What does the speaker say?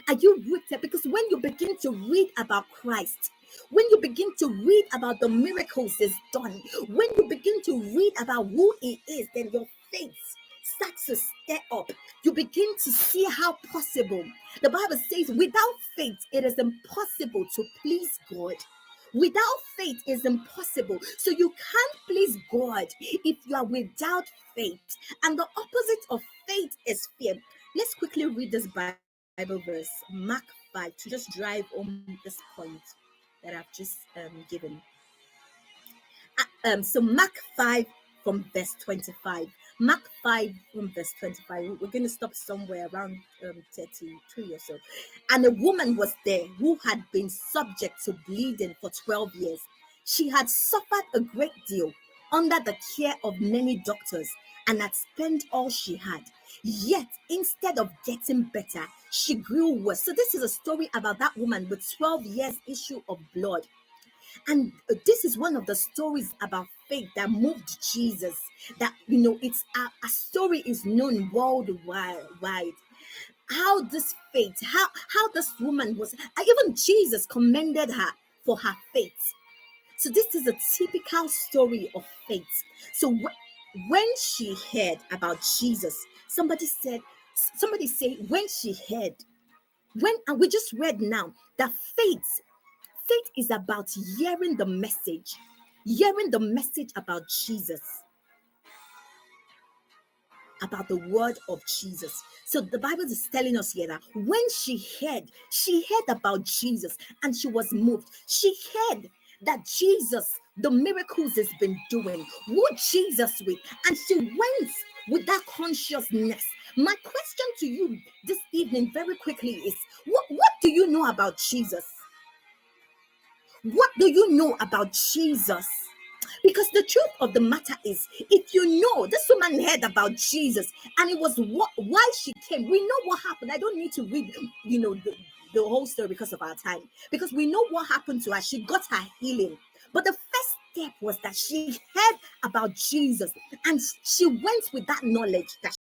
Are you rooted? Because when you begin to read about Christ, when you begin to read about the miracles He's done, when you begin to read about who He is, then your faith starts to stir up. You begin to see how possible. The Bible says, without faith, it is impossible to please God. Without faith is impossible. So you can't please God if you are without faith. And the opposite of faith is fear. Let's quickly read this Bible verse, Mark 5, to just drive home this point that I've just given. So Mark 5 from verse 25. Mark 5 from verse 25. We're going to stop somewhere around 33 or so. And a woman was there who had been subject to bleeding for 12 years. She had suffered a great deal under the care of many doctors and had spent all she had. Yet, instead of getting better, she grew worse. So, this is a story about that woman with 12 years issue of blood. And this is one of the stories about faith that moved Jesus. That, it's a story is known worldwide. How this faith, how this woman was, even Jesus commended her for her faith. So this is a typical story of faith. So when she heard about Jesus, somebody say when she heard, and we just read now that faith is about hearing the message about Jesus, about the word of Jesus. So the Bible is telling us here that when she heard about Jesus and she was moved. She heard that Jesus, the miracles has been doing, who Jesus with, and she went with that consciousness. My question to you this evening very quickly is, what do you know about Jesus? What do you know about Jesus? Because the truth of the matter is, if you know, this woman heard about Jesus and it was why she came. We know what happened. I don't need to read, the whole story because of our time. Because we know what happened to her. She got her healing. But the first step was that she heard about Jesus and she went with that knowledge that